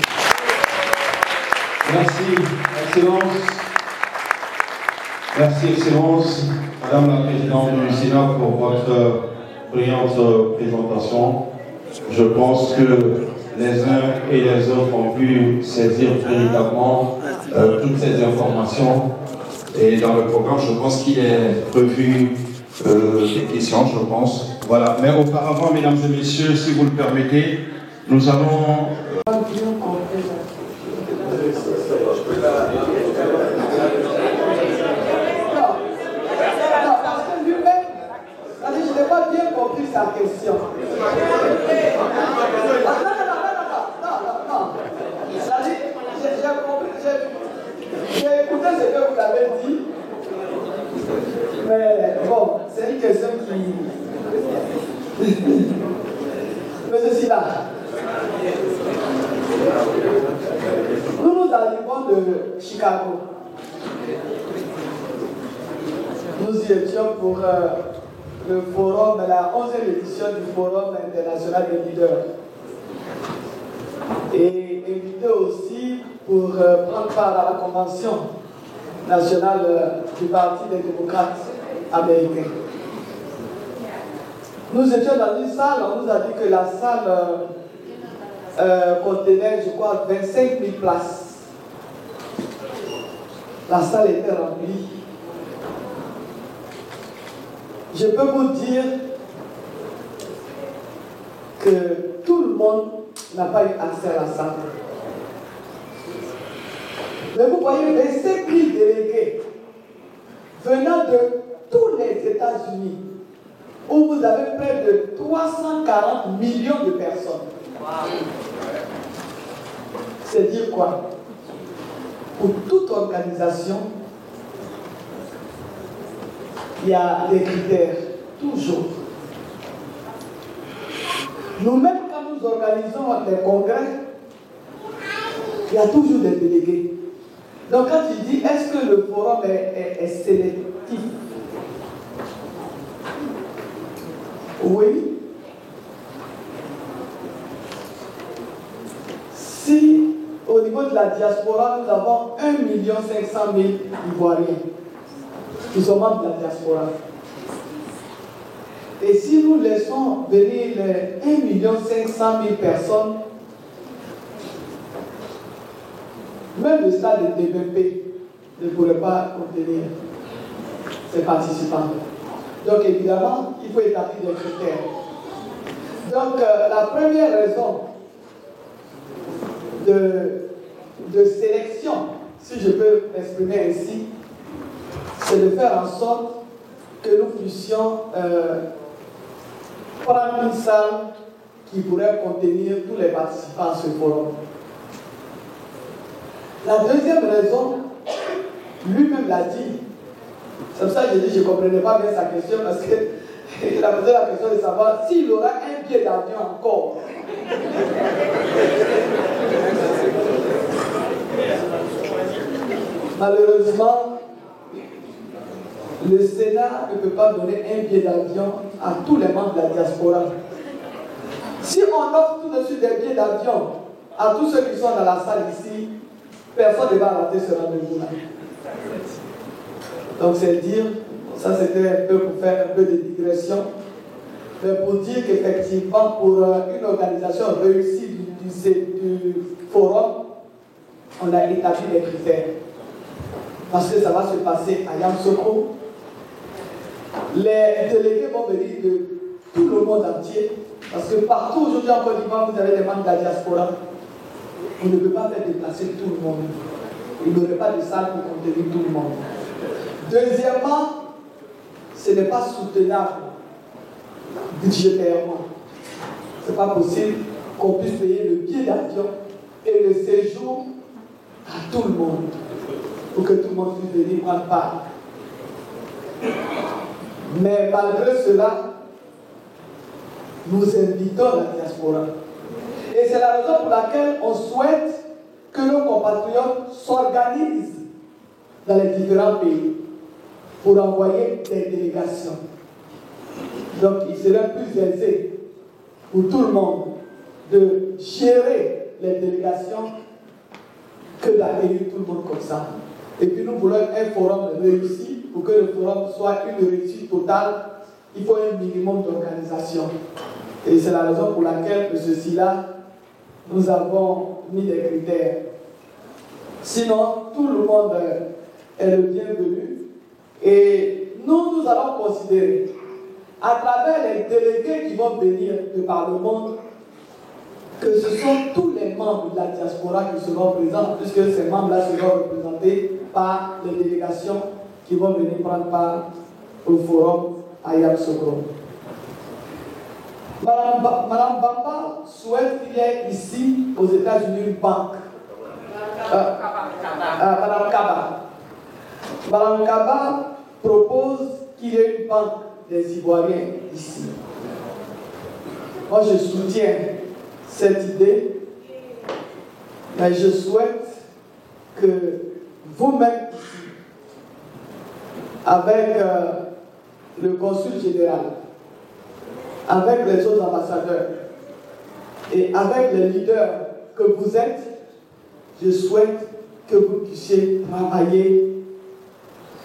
Merci, Excellence. Merci, Excellence, Madame la Présidente du Sénat, pour votre brillante présentation. Je pense que les uns et les autres ont pu saisir véritablement toutes ces informations. Et dans le programme, je pense qu'il est prévu des questions, je pense. Voilà. Mais auparavant, mesdames et messieurs, si vous le permettez, nous allons... Je n'ai pas bien compris sa question. J'ai écouté ce que vous avez dit, mais bon, c'est une question qui... Mais ceci là. Nous arrivons de Chicago. Nous y étions pour le forum, la 11e édition du Forum international des leaders. Et invité aussi pour prendre part à la convention nationale du Parti des démocrates américains. Nous étions dans une salle, on nous a dit que la salle contenait, je crois, 25 000 places. La salle était remplie. Je peux vous dire que tout le monde n'a pas eu accès à la salle. Mais vous voyez, 25 000 délégués venant de tous les États-Unis, où vous avez près de 340 millions de personnes. C'est dire quoi? Pour toute organisation, il y a des critères, toujours. Nous-mêmes, quand nous organisons des congrès, il y a toujours des délégués. Donc quand tu dis, est-ce que le forum est sélectif? Oui. Si, au niveau de la diaspora, nous avons 1 500 000 Ivoiriens qui sont membres de la diaspora. Et si nous laissons venir les 1 500 000 personnes, même le stade de développé ne pourrait pas contenir. ces participants. Donc évidemment, il faut établir des critères. Donc la première raison de sélection, si je peux m'exprimer ainsi, c'est de faire en sorte que nous puissions prendre une salle qui pourrait contenir tous les participants à ce forum. La deuxième raison, lui-même l'a dit, c'est pour ça que j'ai dit que je ne comprenais pas bien sa question, parce qu'il a posé la question de savoir s'il aura un billet d'avion encore. Malheureusement, le Sénat ne peut pas donner un billet d'avion à tous les membres de la diaspora. Si on offre tout de suite des billets d'avion à tous ceux qui sont dans la salle ici, personne ne va rater ce rendez-vous-là. Donc c'est dire, ça c'était un peu pour faire un peu de digression, mais pour dire qu'effectivement pour une organisation réussie du forum, on a établi des critères. Parce que ça va se passer à Yamoussoukro. Les délégués vont venir de tout le monde entier, parce que partout aujourd'hui en Côte d'Ivoire, vous avez des membres de la diaspora. On ne peut pas faire déplacer tout le monde. Il n'y aurait pas de salle pour contenir tout le monde. Deuxièmement, ce n'est pas soutenable budgétairement. Ce n'est pas possible qu'on puisse payer le billet d'avion et le séjour à tout le monde, pour que tout le monde puisse venir prendre part. Mais malgré cela, nous invitons la diaspora. Et c'est la raison pour laquelle on souhaite que nos compatriotes s'organisent dans les différents pays pour envoyer des délégations. Donc il serait plus aisé pour tout le monde de gérer les délégations que d'accueillir tout le monde comme ça. Et puis nous voulons un forum réussi. Pour que le forum soit une réussite totale, il faut un minimum d'organisation. Et c'est la raison pour laquelle, de ceci-là, nous avons mis des critères. Sinon, tout le monde est le bienvenu. Et nous allons considérer, à travers les délégués qui vont venir de par le monde, que ce sont tous les membres de la diaspora qui seront présents, puisque ces membres-là seront représentés par les délégations qui vont venir prendre part au forum à Yamoussoukro. Madame Bamba souhaite qu'il y ait ici, aux États-Unis, une banque. Madame Kaba. Madame Kaba propose qu'il y ait une banque des Ivoiriens ici. Moi, je soutiens cette idée, mais je souhaite que vous-même, avec le consul général, avec les autres ambassadeurs et avec les leaders que vous êtes, je souhaite que vous puissiez travailler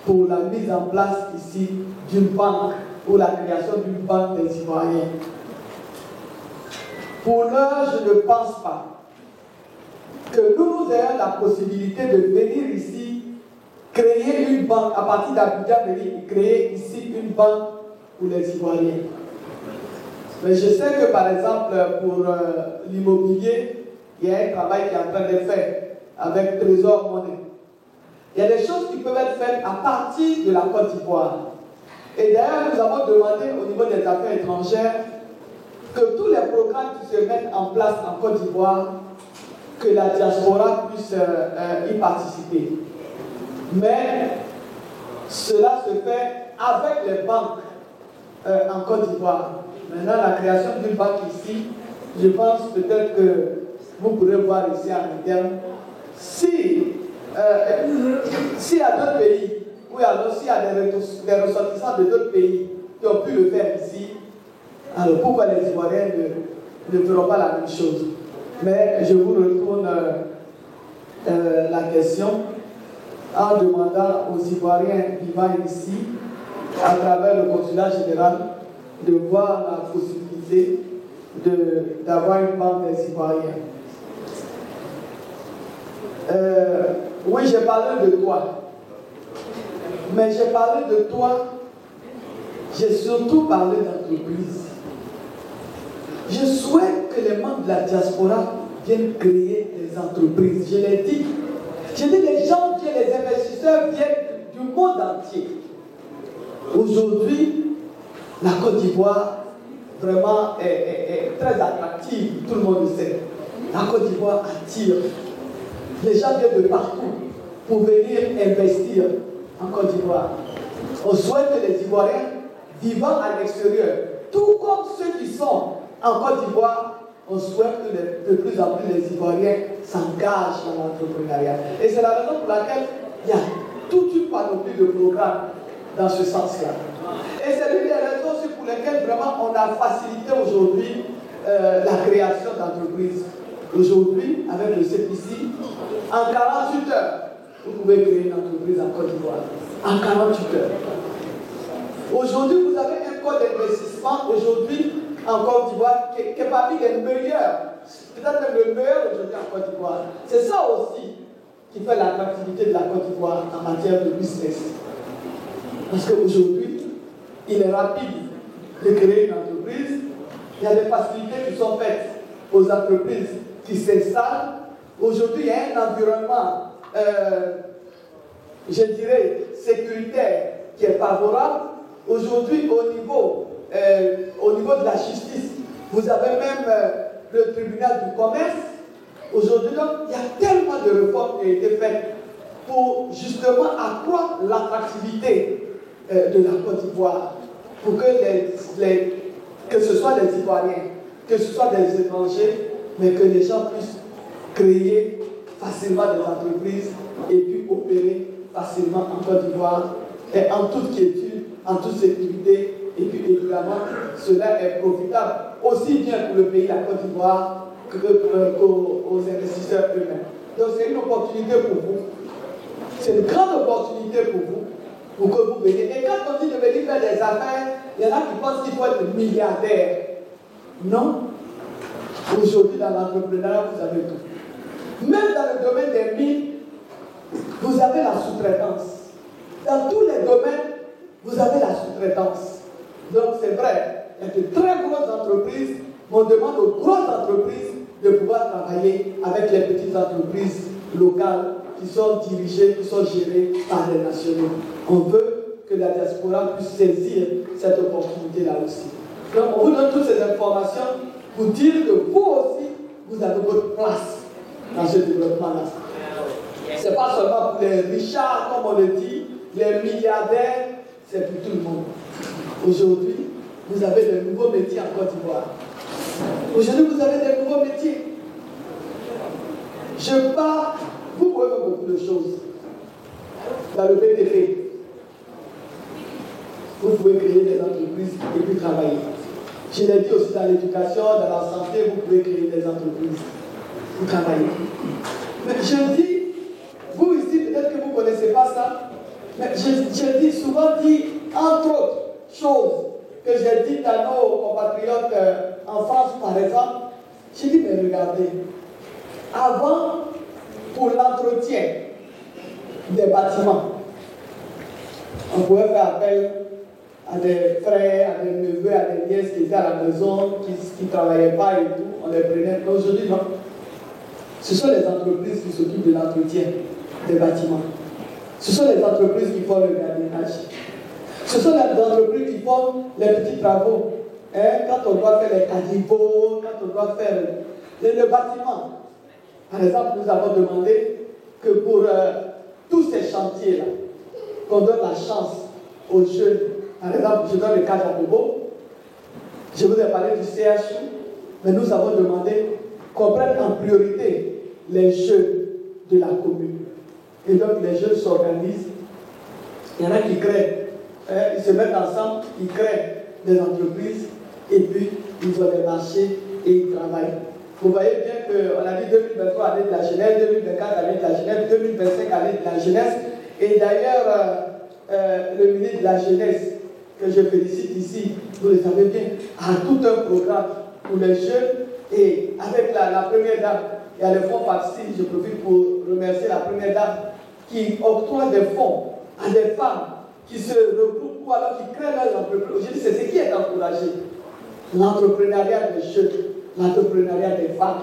pour la mise en place ici d'une banque, pour la création d'une banque des Ivoiriens. Pour l'heure, je ne pense pas que nous ayons la possibilité de venir ici, créer une banque, à partir d'Abidjan, créer ici une banque pour les Ivoiriens. Mais je sais que par exemple, pour l'immobilier, il y a un travail qui est en train d'être fait avec Trésor Monnaie. Il y a des choses qui peuvent être faites à partir de la Côte d'Ivoire. Et d'ailleurs, nous avons demandé au niveau des affaires étrangères que tous les programmes qui se mettent en place en Côte d'Ivoire, que la diaspora puisse y participer. Mais cela se fait avec les banques en Côte d'Ivoire. Maintenant, la création d'une banque ici, je pense peut-être que vous pourrez voir ici en interne. S'il y a d'autres pays, ou alors s'il y a des ressortissants de d'autres pays qui ont pu le faire ici, alors pourquoi les Ivoiriens ne feront pas la même chose? Mais je vous retourne la question en demandant aux Ivoiriens vivant ici, à travers le consulat général, de voir la possibilité d'avoir une banque des Ivoiriens. Oui, j'ai parlé de toi. Mais j'ai parlé de toi, j'ai surtout parlé d'entreprise. Je souhaite que les membres de la diaspora viennent créer des entreprises. Je l'ai dit. J'ai dit les gens viennent, les investisseurs viennent du monde entier. Aujourd'hui, la Côte d'Ivoire vraiment est très attractive, tout le monde le sait. La Côte d'Ivoire attire. Les gens viennent de partout pour venir investir en Côte d'Ivoire. On souhaite que les Ivoiriens vivant à l'extérieur, tout comme ceux qui sont en Côte d'Ivoire, on souhaite que de plus en plus les Ivoiriens s'engagent dans l'entrepreneuriat. Et c'est la raison pour laquelle il y a toute une panoplie de programmes dans ce sens-là. Et c'est l'une des raisons aussi pour lesquelles vraiment on a facilité aujourd'hui la création d'entreprises. Aujourd'hui, avec le CPC, en 48 heures, vous pouvez créer une entreprise en Côte d'Ivoire. En 48 heures. Aujourd'hui, vous avez un code d'investissement aujourd'hui en Côte d'Ivoire qui est parmi les meilleurs, peut-être même le meilleur aujourd'hui en Côte d'Ivoire. C'est ça aussi qui fait l'attractivité de la Côte d'Ivoire en matière de business. Parce qu'aujourd'hui, il est rapide de créer une entreprise. Il y a des facilités qui sont faites aux entreprises qui s'installent. Aujourd'hui, il y a un environnement, je dirais, sécuritaire qui est favorable. Aujourd'hui, au niveau de la justice, vous avez même le tribunal du commerce. Aujourd'hui, donc, il y a tellement de réformes qui ont été faites pour justement accroître l'attractivité de la Côte d'Ivoire, pour que que ce soit les Ivoiriens, que ce soit des étrangers, mais que les gens puissent créer facilement des entreprises et puis opérer facilement en Côte d'Ivoire et en toute quiétude, en toute sécurité. Et puis évidemment, cela est profitable aussi bien pour le pays, la Côte d'Ivoire, qu'aux investisseurs eux-mêmes. Donc c'est une opportunité pour vous. C'est une grande opportunité pour vous, pour que vous veniez. Et quand on dit de venir faire des affaires, il y en a qui pensent qu'il faut être milliardaire. Non. Aujourd'hui, dans l'entrepreneuriat, vous avez tout. Même dans le domaine des mines, vous avez la sous-traitance. Dans tous les domaines, vous avez la sous-traitance. Donc c'est vrai, il y a de très grosses entreprises, mais on demande aux grosses entreprises de pouvoir travailler avec les petites entreprises locales qui sont dirigées, qui sont gérées par les nationaux. On veut que la diaspora puisse saisir cette opportunité-là aussi. Donc on vous donne toutes ces informations pour dire que vous aussi, vous avez votre place dans ce développement-là. Ce n'est pas seulement pour les richards, comme on le dit, les milliardaires, c'est pour tout le monde. Aujourd'hui, vous avez de nouveaux métiers en Côte d'Ivoire. Aujourd'hui, vous avez des nouveaux métiers. Je pars, vous pouvez faire beaucoup de choses. Dans le BTP, vous pouvez créer des entreprises et puis travailler. Je l'ai dit aussi dans l'éducation, dans la santé, vous pouvez créer des entreprises. Vous travaillez. Mais je dis, vous ici, peut-être que vous ne connaissez pas ça, mais je dis souvent, entre autres choses que j'ai dites à nos compatriotes en France, par exemple, j'ai dit, mais regardez, avant, pour l'entretien des bâtiments, on pouvait faire appel à des frères, à des neveux, à des nièces qui étaient à la maison, qui ne travaillaient pas et tout, on les prenait. Mais aujourd'hui, non. Ce sont les entreprises qui s'occupent de l'entretien des bâtiments. Ce sont les entreprises qui font le gardiennage. Ce sont les entreprises qui font les petits travaux. Quand on doit faire les caniveaux, quand on doit faire le bâtiment. Par exemple, nous avons demandé que pour tous ces chantiers-là, qu'on donne la chance aux jeunes. Par exemple, je donne le cas d'Abobo. Je vous ai parlé du CHU, mais nous avons demandé qu'on prenne en priorité les jeunes de la commune. Et donc les jeunes s'organisent. Il y en a qui créent, ils se mettent ensemble, ils créent des entreprises et puis ils ont des marchés et ils travaillent. Vous voyez bien qu'on a dit 2023 année de la jeunesse, 2024 année de la jeunesse, 2025 année de la jeunesse. Et d'ailleurs, le ministre de la Jeunesse, que je félicite ici, vous le savez bien, a tout un programme pour les jeunes. Et avec la première dame, il y a le fonds Papsi, je profite pour remercier la première dame, qui octroie des fonds à des femmes qui se regroupent ou alors qui créent leurs entreprises. Aujourd'hui, c'est ce qui est encouragé. L'entrepreneuriat des jeunes, l'entrepreneuriat des femmes.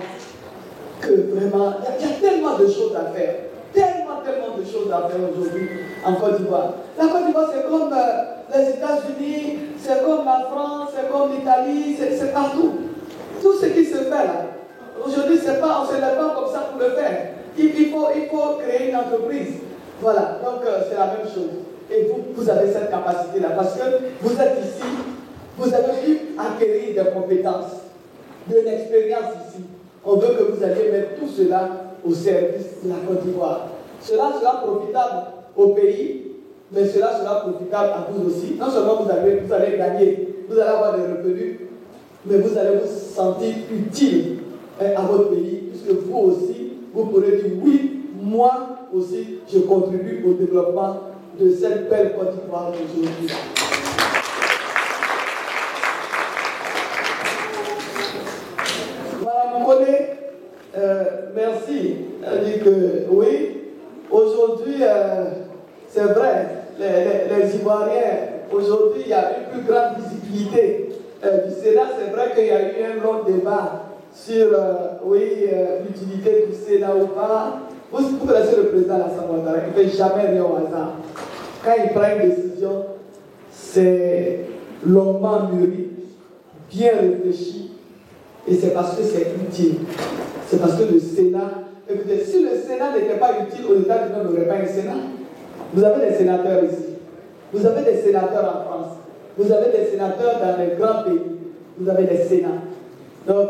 Que vraiment, il y a tellement de choses à faire. Tellement de choses à faire aujourd'hui en Côte d'Ivoire. La Côte d'Ivoire, c'est comme les États-Unis, c'est comme la France, c'est comme l'Italie, c'est partout. Tout ce qui se fait là. Aujourd'hui, on ne se lève pas comme ça pour le faire. Il faut créer une entreprise. Voilà, donc c'est la même chose. Et vous avez cette capacité-là parce que vous êtes ici, vous avez dû acquérir des compétences, de l'expérience ici. On veut que vous alliez mettre tout cela au service de la Côte d'Ivoire. Cela sera profitable au pays, mais cela sera profitable à vous aussi. Non seulement vous allez gagner, vous allez avoir des revenus, mais vous allez vous sentir utile à votre pays, puisque vous aussi, vous pourrez dire oui, moi aussi, je contribue au développement de cette belle Côte d'Ivoire aujourd'hui. Madame Collet, merci. Elle dit que oui, aujourd'hui, c'est vrai, les Ivoiriens, aujourd'hui, il y a une plus grande visibilité du Sénat. C'est vrai qu'il y a eu un long débat sur l'utilité du Sénat ou pas. Vous connaissez le président Alassane Ouattara, il ne fait jamais rien au hasard. Quand il prend une décision, c'est longuement mûri, bien réfléchi, et c'est parce que c'est utile. C'est parce que le Sénat, écoutez, si le Sénat n'était pas utile aux États-Unis, on n'aurait pas un Sénat. Vous avez des sénateurs ici, vous avez des sénateurs en France, vous avez des sénateurs dans les grands pays, vous avez des Sénats. Donc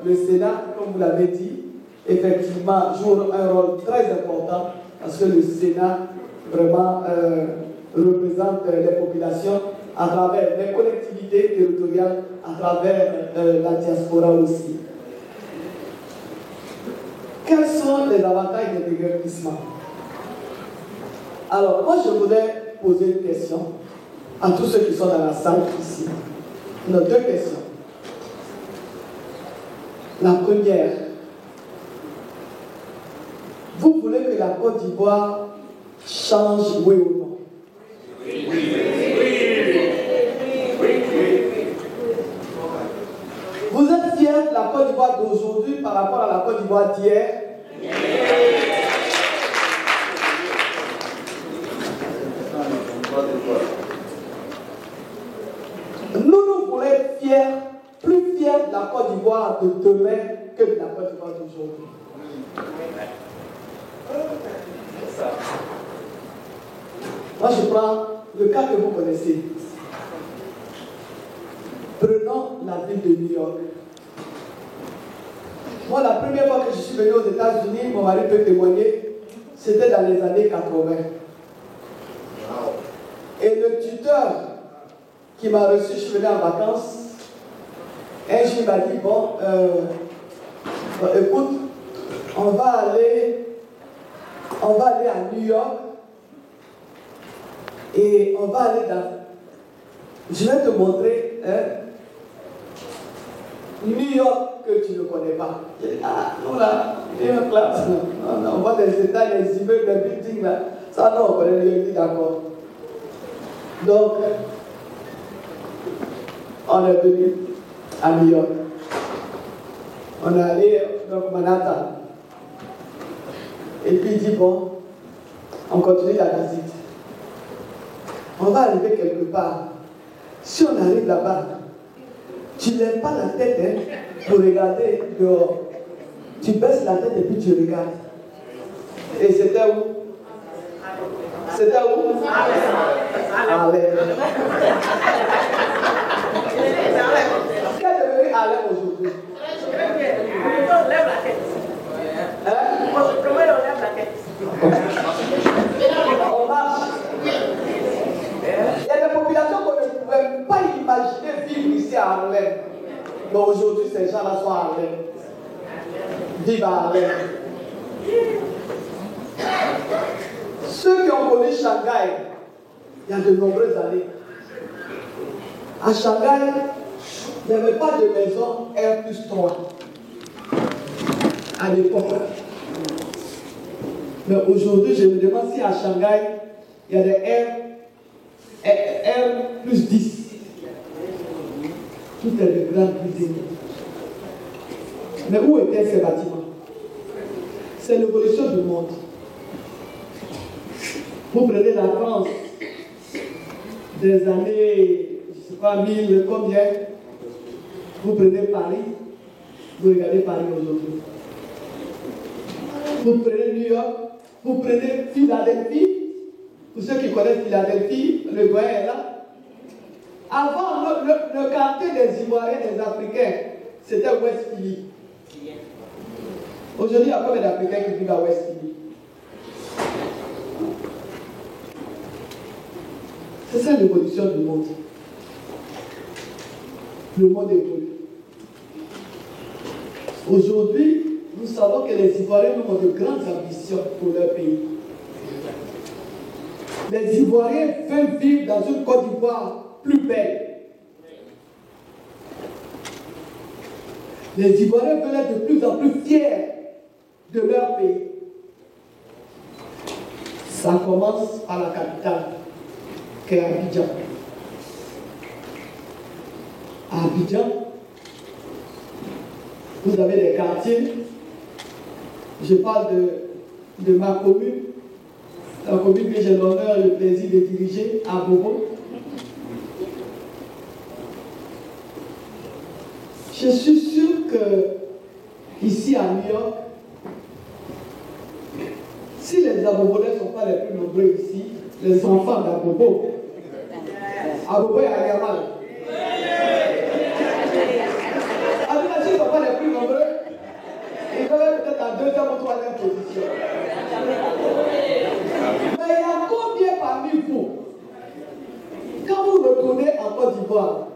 le Sénat, comme vous l'avez dit, effectivement joue un rôle très important parce que le Sénat vraiment représente les populations à travers les collectivités territoriales, à travers la diaspora aussi. Quels sont les avantages du déguerpissement? Alors, moi je voudrais poser une question à tous ceux qui sont dans la salle ici. Nos deux questions. La première, vous voulez que la Côte d'Ivoire change, oui ou non? Oui. Vous êtes fiers de la Côte d'Ivoire d'aujourd'hui par rapport à la Côte d'Ivoire d'hier? Nous voulons être fiers, plus fiers de la Côte d'Ivoire de demain que de la Côte d'Ivoire d'aujourd'hui. Moi, je prends le cas que vous connaissez. Prenons la ville de New York. Moi, la première fois que je suis venu aux États-Unis, mon mari peut témoigner, c'était dans les années 80. Et le tuteur qui m'a reçu, je suis venu en vacances, un jour il m'a dit, bon, écoute, on va aller à New York et on va aller dans... Je vais te montrer New York que tu ne connais pas. Ah, non là, New York là, non, on voit les États, les immeubles, les buildings là. Ça non, on connaît New York, d'accord. Donc, on est venu à New York. On est allé dans Manhattan. Et puis il dit, bon, on continue la visite. On va arriver quelque part. Si on arrive là-bas, tu ne lèves pas la tête pour regarder dehors. Tu baisses la tête et puis tu regardes. Et c'était où? C'était où? Harlem. Qu'est-ce que devenu Harlem aujourd'hui? On lève la tête. Comment on lève la tête? On marche. Il y a des populations qu'on ne pouvait pas imaginer vivre ici à Harlem. Mais aujourd'hui, ces gens-là sont à Harlem. Vivent à Harlem. Ceux qui ont connu Shanghai, il y a de nombreuses années. À Shanghai, il n'y avait pas de maison R+3 à l'époque. Mais aujourd'hui, je me demande si à Shanghai, il y a des R+10. Tout est de grandes cuisines. Mais où étaient ces bâtiments? C'est l'évolution du monde. Vous prenez la France des années, je ne sais pas, 1000, combien? Vous prenez Paris, vous regardez Paris aujourd'hui. Vous prenez New York, vous prenez Philadelphie. Pour ceux qui connaissent Philadelphie, le doyen est là. Avant, le quartier des Ivoiriens, des Africains, c'était West Philly. Aujourd'hui, il y a combien d'Africains qui vivent à West Philly? C'est ça l'évolution du monde. Le monde évolue. Aujourd'hui, nous savons que les Ivoiriens ont de grandes ambitions pour leur pays. Les Ivoiriens veulent vivre dans une Côte d'Ivoire plus belle. Les Ivoiriens veulent être de plus en plus fiers de leur pays. Ça commence par la capitale, qui est Abidjan. À Abidjan, vous avez des quartiers. Je parle de ma commune, la commune que j'ai l'honneur et le plaisir de diriger, à Bobo. Je suis sûr que ici à New York, si les Abobonais ne sont pas les plus nombreux ici, les enfants d'Abobo, Abobo et Ayamal, s'ils ne sont pas les plus nombreux, ils peuvent être peut-être en deuxième ou troisième position. Mais il y a combien parmi vous, quand vous retournez en Côte d'Ivoire,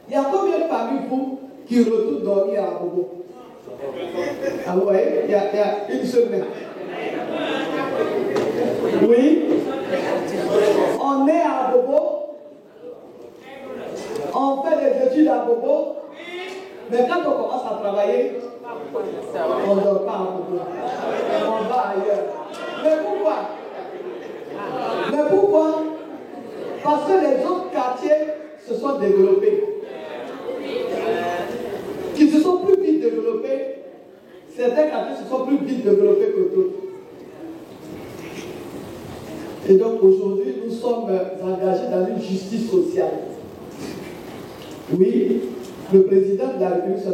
il y a combien parmi vous qui retournent dormir à Bobo? Ah, vous voyez, il y a une semaine. Oui, on est à Bobo, on fait des études à Bobo, mais quand on commence à travailler, on ne dort pas à Bobo, on va ailleurs. Mais pourquoi? Parce que les autres quartiers se sont développés. Qui se sont plus vite développés, certains quartiers se sont plus vite développés que d'autres. Et donc aujourd'hui, nous sommes engagés dans une justice sociale. Oui, le président de la République